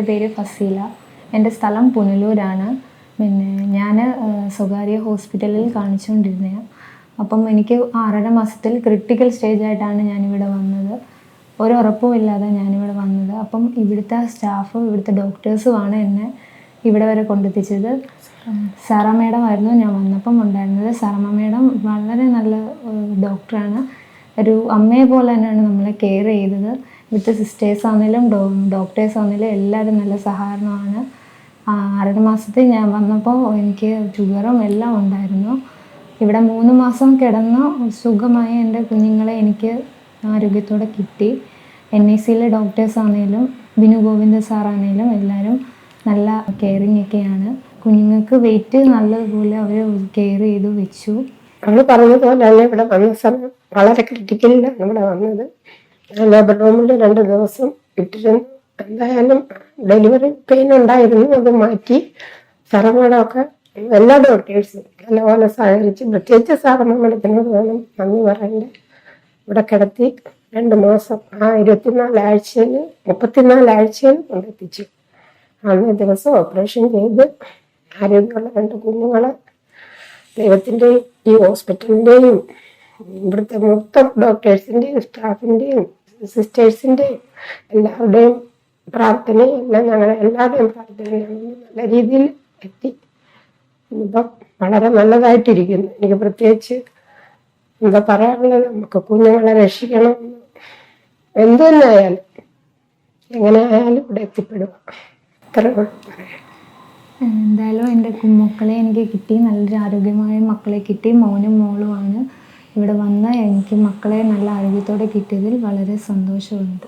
പേര് ഫസീല. എൻ്റെ സ്ഥലം പുനലൂരാണ്. പിന്നെ ഞാൻ സ്വകാര്യ ഹോസ്പിറ്റലിൽ കാണിച്ചുകൊണ്ടിരുന്നതാണ്. അപ്പം എനിക്ക് 6.5 മാസത്തിൽ ക്രിട്ടിക്കൽ സ്റ്റേജായിട്ടാണ് ഞാനിവിടെ വന്നത്. ഒരുറപ്പുമില്ലാതെ ഞാനിവിടെ വന്നത്. അപ്പം ഇവിടുത്തെ സ്റ്റാഫും ഇവിടുത്തെ ഡോക്ടേഴ്സുമാണ് എന്നെ ഇവിടെ വരെ കൊണ്ടെത്തിച്ചത്. സാറ മേഡം ആയിരുന്നു ഞാൻ വന്നപ്പം ഉണ്ടായിരുന്നത്. സാറമ്മ മേഡം വളരെ നല്ല ഡോക്ടറാണ്. ഒരു അമ്മയെ പോലെ തന്നെയാണ് നമ്മളെ കെയർ ചെയ്തത്. ഇവിടുത്തെ സിസ്റ്റേഴ്സ് ആണെങ്കിലും ഡോക്ടേഴ്സ് ആണെങ്കിലും എല്ലാവരും നല്ല സഹകരണമാണ്. 6.5 മാസത്തിൽ ഞാൻ വന്നപ്പോൾ എനിക്ക് ഷുഗറും എല്ലാം ഉണ്ടായിരുന്നു. ഇവിടെ 3 മാസം കിടന്ന് സുഖമായ എൻ്റെ കുഞ്ഞുങ്ങളെ എനിക്ക് ആരോഗ്യത്തോടെ കിട്ടി. NICയിലെ ഡോക്ടേഴ്സ് ആണെങ്കിലും ബിനു ഗോവിന്ദ സാറാണെങ്കിലും എല്ലാവരും നല്ല കെയറിങ് ഒക്കെയാണ്. കുഞ്ഞുങ്ങൾക്ക് വെയിറ്റ് നല്ലതുപോലെ അവർ കെയർ ചെയ്ത് വെച്ചു. നമ്മൾ പറഞ്ഞതുപോലെ തന്നെ ഇവിടെ വന്ന സമയം വളരെ ക്രിട്ടിക്കലിലാണ് ഇവിടെ വന്നത്. ലേബർ റൂമിൽ 2 ദിവസം ഇട്ടിരുന്നു. എന്തായാലും ഡെലിവറി പെയിൻ ഉണ്ടായിരുന്നു, അത് മാറ്റി. സാറമ്മയുടെയൊക്കെ എല്ലാ ഡോക്ടേഴ്സും നല്ലപോലെ സഹകരിച്ച്, പ്രത്യേകിച്ച് സാറമ്മ മേഡത്തിനോട് വേണം നന്ദി പറയേണ്ടത്. ഇവിടെ കിടത്തി 2 മാസം 34 ആഴ്ചയിൽ കൊണ്ടെത്തിച്ചു. അന്നേ ദിവസം ഓപ്പറേഷൻ ചെയ്ത് ആരോഗ്യമുള്ള 2 കുഞ്ഞുങ്ങളെ ദൈവത്തിൻ്റെയും ഈ ഹോസ്പിറ്റലിൻ്റെയും ഇവിടുത്തെ മൊത്തം ഡോക്ടേഴ്സിൻ്റെയും സ്റ്റാഫിൻ്റെയും സിസ്റ്റേഴ്സിൻ്റെയും എല്ലാവരുടെയും പ്രാർത്ഥനയും എല്ലാം എല്ലാവരുടെയും പ്രാർത്ഥനയാണ് നല്ല രീതിയിൽ എത്തി. ഇപ്പം വളരെ നല്ലതായിട്ടിരിക്കുന്നു. എനിക്ക് പ്രത്യേകിച്ച് എന്താ പറയാനുള്ളത്, നമുക്ക് കുഞ്ഞുങ്ങളെ രക്ഷിക്കണം. എന്തു തന്നെ ആയാലും എങ്ങനെ ആയാലും ഇവിടെ എത്തിപ്പെടുക, അത്ര പറയാം. എന്തായാലും എൻ്റെ മക്കളെ എനിക്ക് കിട്ടി, നല്ലൊരു ആരോഗ്യമായ മക്കളെ കിട്ടി. മോനും മോളുമാണ്. ഇവിടെ വന്ന് എനിക്ക് മക്കളെ നല്ല ആരോഗ്യത്തോടെ കിട്ടിയതിൽ വളരെ സന്തോഷമുണ്ട്.